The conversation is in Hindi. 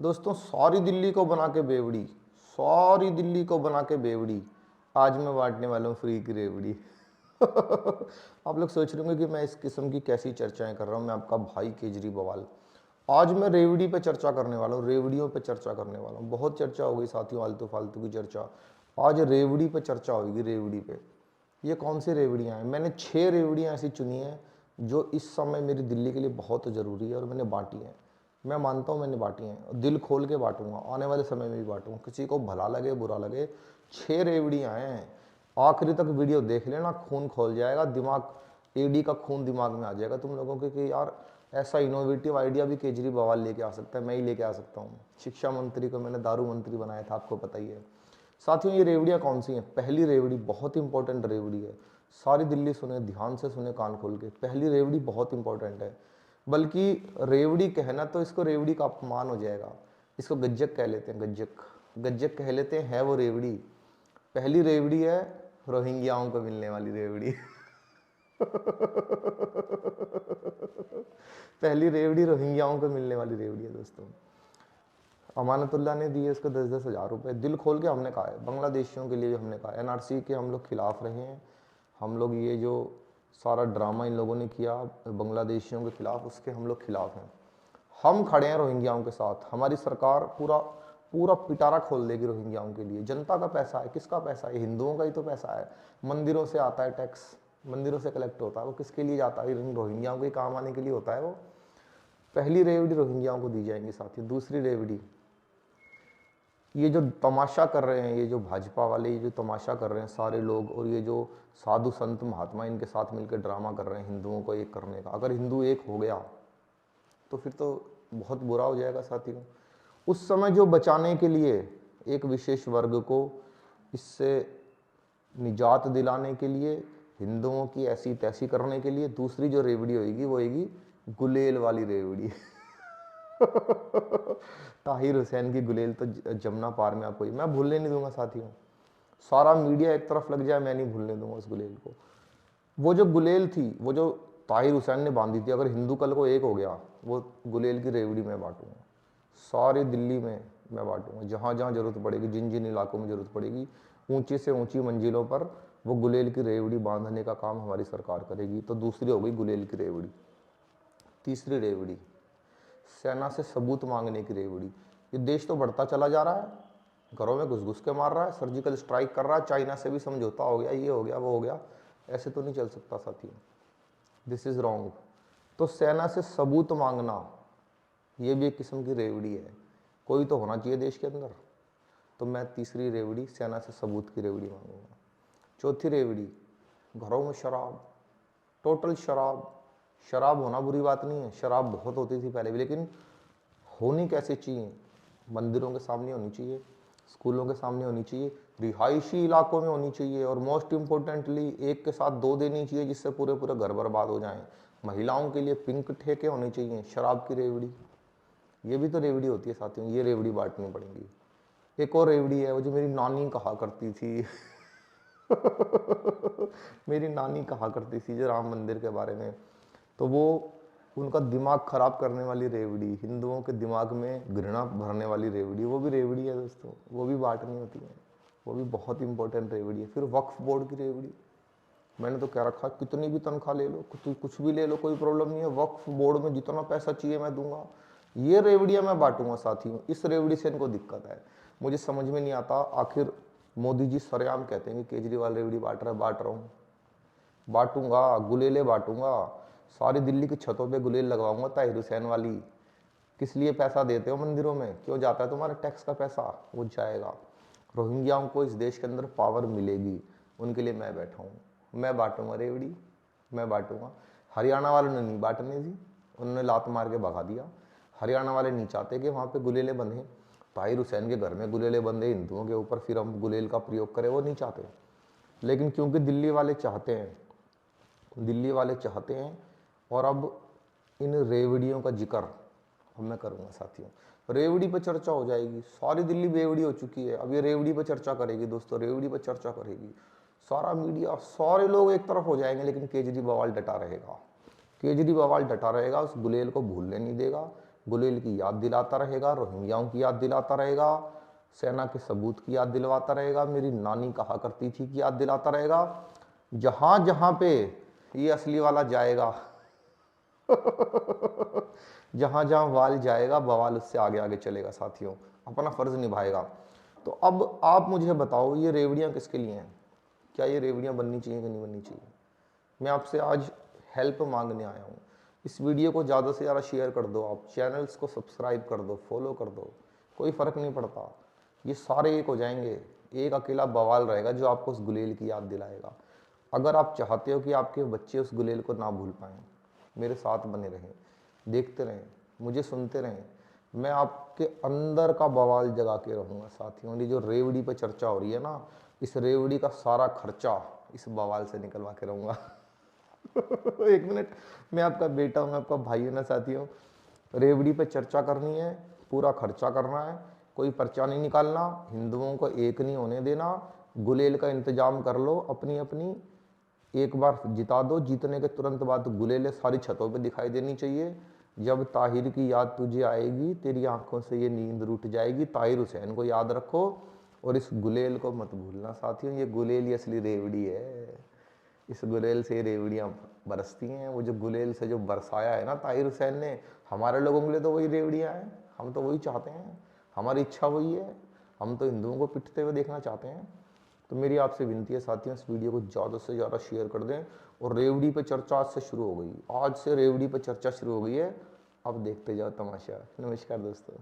दोस्तों सारी दिल्ली को बना के बेवड़ी, सारी दिल्ली को बना के बेवड़ी, आज मैं बांटने वाला हूँ फ्री की रेवड़ी। आप लोग सोच रहे होंगे कि मैं इस किस्म की कैसी चर्चाएं कर रहा हूँ। मैं आपका भाई केजरीवाल, आज मैं रेवड़ी पे चर्चा करने वाला हूँ, रेवड़ियों पे चर्चा करने वाला हूँ। बहुत चर्चा हो गई साथियों, आलतू फालतू की चर्चा। आज रेवड़ी पे चर्चा होगी, रेवड़ी पे। ये कौन सी रेवड़ियाँ हैं? मैंने 6 रेवड़ियाँ ऐसी चुनी हैं जो इस समय मेरी दिल्ली के लिए बहुत ज़रूरी है और मैंने बांटी हैं। मैं मानता हूँ मैंने बांटी हैं, दिल खोल के बांटूंगा, आने वाले समय में भी बांटूंगा, किसी को भला लगे बुरा लगे। 6 रेवड़ियाँ हैं, आखिरी तक वीडियो देख लेना, खून खोल जाएगा, दिमाग एडी का खून दिमाग में आ जाएगा तुम लोगों के कि यार ऐसा इनोवेटिव आइडिया भी केजरीवाल लेके आ सकता है, मैं ही लेके आ सकता हूँ। शिक्षा मंत्री को मैंने दारू मंत्री बनाया था, आपको पता ही है। साथियों ये रेवड़ियाँ कौन सी हैं? पहली रेवड़ी बहुत इंपॉर्टेंट रेवड़ी है, सारी दिल्ली सुने, ध्यान से सुने, कान खोल के। पहली रेवड़ी बहुत इंपॉर्टेंट है, बल्कि रेवड़ी कहना तो इसको रेवड़ी का अपमान हो जाएगा, इसको गज्जक कह लेते हैं, गज्जक गज्जक कह लेते हैं, है वो रेवड़ी। पहली रेवड़ी है रोहिंग्याओं को मिलने वाली रेवड़ी। पहली रेवड़ी रोहिंग्याओं को मिलने वाली रेवड़ी है दोस्तों। अमानतुल्लाह ने दिए इसको 10-10 हज़ार रुपये, दिल खोल के हमने कहा है, बांग्लादेशियों के लिए हमने कहा, एनआरसी के हम लोग खिलाफ रहे हैं। हम लोग ये जो सारा ड्रामा इन लोगों ने किया बांग्लादेशियों के खिलाफ, उसके हम लोग खिलाफ हैं। हम खड़े हैं रोहिंग्याओं के साथ, हमारी सरकार पूरा पूरा पिटारा खोल देगी रोहिंग्याओं के लिए। जनता का पैसा है, किसका पैसा है? हिंदुओं का ही तो पैसा है। मंदिरों से आता है टैक्स, मंदिरों से कलेक्ट होता है, वो किसके लिए जाता है? रोहिंग्याओं के काम आने के लिए होता है वो। पहली रेवड़ी रोहिंग्याओं को दी जाएंगी साथी। दूसरी रेवड़ी, ये जो तमाशा कर रहे हैं, ये जो भाजपा वाले ये जो तमाशा कर रहे हैं सारे लोग, और ये जो साधु संत महात्मा इनके साथ मिलकर ड्रामा कर रहे हैं हिंदुओं को एक करने का, अगर हिंदू एक हो गया तो फिर तो बहुत बुरा हो जाएगा साथियों। उस समय जो बचाने के लिए एक विशेष वर्ग को इससे निजात दिलाने के लिए, हिंदुओं की ऐसी तैसी करने के लिए, दूसरी जो रेवड़ी होगी वो होगी गुलेल वाली रेवड़ी। ताहिर हुसैन की गुलेल तो जमुना पार में आपको मैं भूलने नहीं दूंगा साथियों। सारा मीडिया एक तरफ लग जाए, मैं नहीं भूलने दूंगा उस गुलेल को। वो जो गुलेल थी, वो जो ताहिर हुसैन ने बांधी थी, अगर हिंदू कल को एक हो गया, वो गुलेल की रेवड़ी मैं बांटूंगा सारी दिल्ली में। मैं बांटूंगा जहाँ जहाँ जरूरत पड़ेगी, जिन जिन इलाकों में जरूरत पड़ेगी, ऊंची से ऊंची मंजिलों पर वो गुलेल की रेवड़ी बांधने का काम हमारी सरकार करेगी। तो दूसरी हो गई गुलेल की रेवड़ी। तीसरी रेवड़ी, सेना से सबूत मांगने की रेवड़ी। ये देश तो बढ़ता चला जा रहा है, घरों में घुस घुस के मार रहा है, सर्जिकल स्ट्राइक कर रहा है, चाइना से भी समझौता हो गया, ये हो गया वो हो गया। ऐसे तो नहीं चल सकता साथियों, दिस इज रॉन्ग। तो सेना से सबूत मांगना ये भी एक किस्म की रेवड़ी है, कोई तो होना चाहिए देश के अंदर। तो मैं तीसरी रेवड़ी, सेना से सबूत की रेवड़ी मांगूंगा। चौथी रेवड़ी, घरों में शराब, टोटल शराब। शराब होना बुरी बात नहीं है, शराब बहुत होती थी पहले भी, लेकिन होनी कैसे चाहिए? मंदिरों के सामने होनी चाहिए, स्कूलों के सामने होनी चाहिए, रिहायशी इलाकों में होनी चाहिए, और मोस्ट इम्पोर्टेंटली एक के साथ दो देनी चाहिए जिससे पूरे पूरे घर बर्बाद हो जाएं। महिलाओं के लिए पिंक ठेके होने चाहिए, शराब की रेवड़ी, ये भी तो रेवड़ी होती है साथियों, ये रेवड़ी बांटनी पड़ेगी। एक और रेवड़ी है, वो जो मेरी नानी कहा करती थी। मेरी नानी कहा करती थी जो राम मंदिर के बारे में, तो वो उनका दिमाग खराब करने वाली रेवड़ी, हिंदुओं के दिमाग में घृणा भरने वाली रेवड़ी, वो भी रेवड़ी है दोस्तों, वो भी बांटनी होती है, वो भी बहुत इंपॉर्टेंट रेवड़ी है। फिर वक्फ बोर्ड की रेवड़ी, मैंने तो कह रखा कितनी भी तनख्वाह ले लो, कुछ भी ले लो, कोई प्रॉब्लम नहीं है, वक्फ बोर्ड में जितना पैसा चाहिए मैं दूंगा। ये रेवड़ियां मैं बांटूंगा साथियों। इस रेवड़ी से इनको दिक्कत है, मुझे समझ में नहीं आता। आखिर मोदी जी सरेआम कहते हैं कि केजरीवाल रेवड़ी बांट रहा है, बांट रहा हूँ, बांटूंगा, गुलेले बांटूंगा, सारी दिल्ली की छतों पे गुलेल लगवाऊंगा ताहिर हुसैन वाली। किस लिए पैसा देते हो मंदिरों में, क्यों जाता है तुम्हारे टैक्स का पैसा? वो जाएगा। रोहिंग्याओं को इस देश के अंदर पावर मिलेगी, उनके लिए मैं बैठा हूँ, मैं बांटूंगा रेवड़ी, मैं बांटूंगा। हरियाणा वालों ने नहीं बांटने दी, उन्होंने लात मार के भगा दिया। हरियाणा वाले नहीं चाहते कि वहाँ पे गुलेले बंधे, ताहिर हुसैन के घर में गुलेले बंधे हिंदुओं के ऊपर, फिर हम गुलेल का प्रयोग करें, वो नहीं चाहते। लेकिन क्योंकि दिल्ली वाले चाहते हैं, दिल्ली वाले चाहते हैं, और अब इन रेवड़ियों का जिक्र अब मैं करूँगा साथियों। रेवड़ी पर चर्चा हो जाएगी, सारी दिल्ली बेवड़ी हो चुकी है, अब ये रेवड़ी पर चर्चा करेगी दोस्तों, रेवड़ी पर चर्चा करेगी सारा मीडिया, सारे लोग एक तरफ हो जाएंगे, लेकिन केजरीवाल डटा रहेगा, केजरीवाल डटा रहेगा, उस गुलेल को भूलने नहीं देगा। गुलेल की याद दिलाता रहेगा, रोहिंग्याओं की याद दिलाता रहेगा, सेना के सबूत की याद दिलवाता रहेगा, मेरी नानी कहा करती थी कि याद दिलाता रहेगा। जहां जहां पे ये असली वाला जाएगा जहां जहां वाल जाएगा बवाल उससे आगे आगे चलेगा साथियों, अपना फर्ज निभाएगा। तो अब आप मुझे बताओ, ये रेवड़ियां किसके लिए हैं? क्या ये रेवड़ियां बननी चाहिए कि नहीं बननी चाहिए? मैं आपसे आज हेल्प मांगने आया हूँ। इस वीडियो को ज़्यादा से ज़्यादा शेयर कर दो, आप चैनल्स को सब्सक्राइब कर दो, फॉलो कर दो, कोई फ़र्क नहीं पड़ता, ये सारे एक हो जाएंगे, एक अकेला बवाल रहेगा जो आपको उस गुलेल की याद दिलाएगा। अगर आप चाहते हो कि आपके बच्चे उस गुलेल को ना भूल पाएँ, मेरे साथ बने रहें, देखते रहें, मुझे सुनते रहें, मैं आपके अंदर का बवाल जगा के रहूँगा साथियों। ये जो रेवड़ी पे चर्चा हो रही है ना, इस रेवड़ी का सारा खर्चा इस बवाल से निकलवा के रहूँगा। एक मिनट, मैं आपका बेटा हूँ, मैं आपका भाई हूँ ना साथियों। रेवड़ी पे चर्चा करनी है, पूरा खर्चा करना है, कोई पर्चा नहीं निकालना, हिंदुओं को एक नहीं होने देना, गुलेल का इंतजाम कर लो अपनी अपनी, एक बार जिता दो, जीतने के तुरंत बाद गुलेलें सारी छतों पे दिखाई देनी चाहिए। जब ताहिर की याद तुझे आएगी, तेरी आंखों से ये नींद रूठ जाएगी। ताहिर हुसैन को याद रखो और इस गुलेल को मत भूलना साथियों। ये गुलेल ही असली रेवड़ी है, इस गुलेल से रेवड़ियाँ बरसती हैं। वो जो गुलेल से जो बरसाया है ना ताहिर हुसैन ने, हमारे लोगों के लिए तो वही रेवड़ियाँ हैं, हम तो वही चाहते हैं, हमारी इच्छा वही है, हम तो हिंदुओं को पिटते हुए देखना चाहते हैं। तो मेरी आपसे विनती है साथियों, इस वीडियो को ज़्यादा से ज़्यादा शेयर कर दें। और रेवड़ी पे चर्चा आज से शुरू हो गई, आज से रेवड़ी पे चर्चा शुरू हो गई है, अब देखते जाओ तमाशा। नमस्कार दोस्तों।